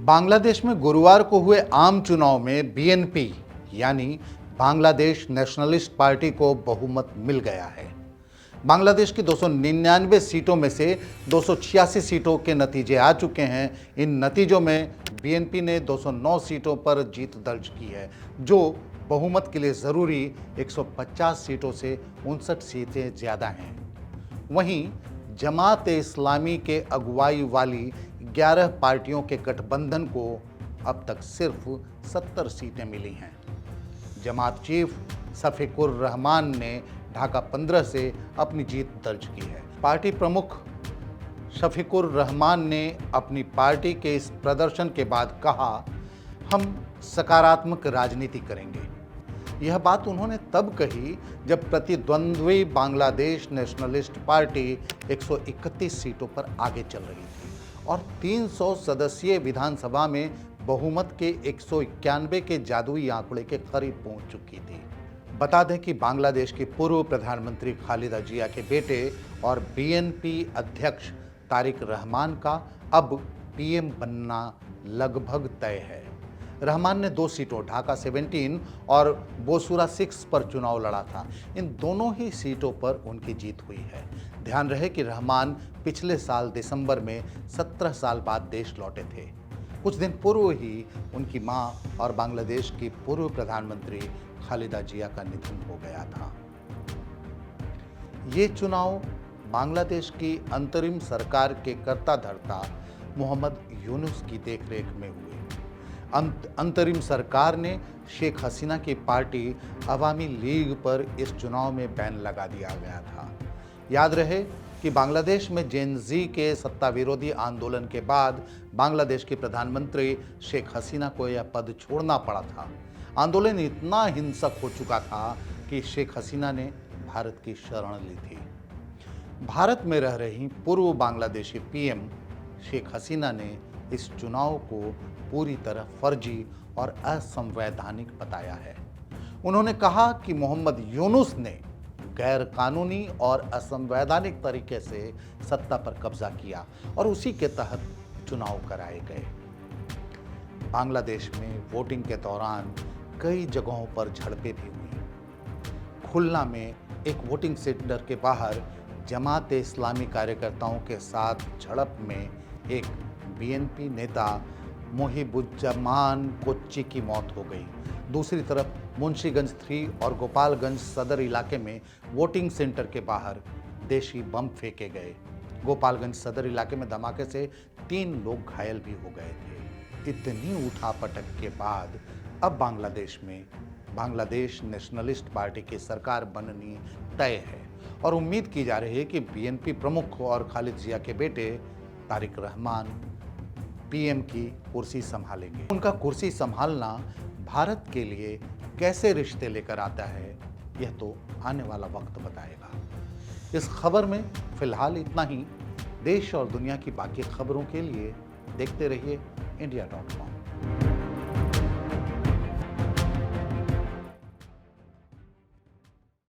बांग्लादेश में गुरुवार को हुए आम चुनाव में बीएनपी यानी बांग्लादेश नेशनलिस्ट पार्टी को बहुमत मिल गया है। बांग्लादेश की 299 सीटों में से 286 सीटों के नतीजे आ चुके हैं। इन नतीजों में बीएनपी ने 209 सीटों पर जीत दर्ज की है, जो बहुमत के लिए ज़रूरी 150 सीटों से 59 सीटें ज़्यादा हैं। वहीं जमात-ए-इस्लामी के अगुवाई वाली 11 पार्टियों के गठबंधन को अब तक सिर्फ 70 सीटें मिली हैं। जमात चीफ शफीकुर रहमान ने ढाका 15 से अपनी जीत दर्ज की है। पार्टी प्रमुख शफीकुर रहमान ने अपनी पार्टी के इस प्रदर्शन के बाद कहा, हम सकारात्मक राजनीति करेंगे। यह बात उन्होंने तब कही जब प्रतिद्वंद्वी बांग्लादेश नेशनलिस्ट पार्टी 131 सीटों पर आगे चल रही थी और 300 सदस्यीय विधानसभा में बहुमत के 191 के जादुई आंकड़े के करीब पहुंच चुकी थी। बता दें कि बांग्लादेश की पूर्व प्रधानमंत्री खालिदा जिया के बेटे और बीएनपी अध्यक्ष तारिक रहमान का अब पीएम बनना लगभग तय है। रहमान ने 2 सीटों ढाका 17 और बोसुरा 6 पर चुनाव लड़ा था। इन दोनों ही सीटों पर उनकी जीत हुई है। ध्यान रहे कि रहमान पिछले साल दिसंबर में 17 साल बाद देश लौटे थे। कुछ दिन पूर्व ही उनकी मां और बांग्लादेश की पूर्व प्रधानमंत्री खालिदा जिया का निधन हो गया था। ये चुनाव बांग्लादेश की अंतरिम सरकार के कर्ता धर्ता मोहम्मद यूनुस की देखरेख में हुए। अंतरिम सरकार ने शेख हसीना की पार्टी अवामी लीग पर इस चुनाव में बैन लगा दिया गया था। याद रहे कि बांग्लादेश में जेन जी के सत्ता विरोधी आंदोलन के बाद बांग्लादेश की प्रधानमंत्री शेख हसीना को यह पद छोड़ना पड़ा था। आंदोलन इतना हिंसक हो चुका था कि शेख हसीना ने भारत की शरण ली थी। भारत में रह रही पूर्व बांग्लादेशी पीएम शेख हसीना ने इस चुनाव को पूरी तरह फर्जी और असंवैधानिक बताया है। उन्होंने कहा कि मोहम्मद यूनुस ने गैर कानूनी और असंवैधानिक तरीके से सत्ता पर कब्जा किया और उसी के तहत चुनाव कराए गए। बांग्लादेश में वोटिंग के दौरान कई जगहों पर झड़पें भी हुई। खुलना में एक वोटिंग सेंटर के बाहर जमात-ए-इस्लामी कार्यकर्ताओं के साथ झड़प में एक बीएनपी नेता मोहिबुज्जमान कोच्ची की मौत हो गई। दूसरी तरफ मुंशीगंज 3 और गोपालगंज सदर इलाके में वोटिंग सेंटर के बाहर देशी बम फेंके गए। गोपालगंज सदर इलाके में धमाके से 3 लोग घायल भी हो गए थे। इतनी उठापटक के बाद अब बांग्लादेश में बांग्लादेश नेशनलिस्ट पार्टी की सरकार बननी तय है और उम्मीद की जा रही है कि बीएनपी प्रमुख और खालिद जिया के बेटे तारिक रहमान पीएम की कुर्सी संभालेंगे। उनका कुर्सी संभालना भारत के लिए कैसे रिश्ते लेकर आता है, यह तो आने वाला वक्त बताएगा। इस खबर में फिलहाल इतना ही। देश और दुनिया की बाकी खबरों के लिए देखते रहिए India.com।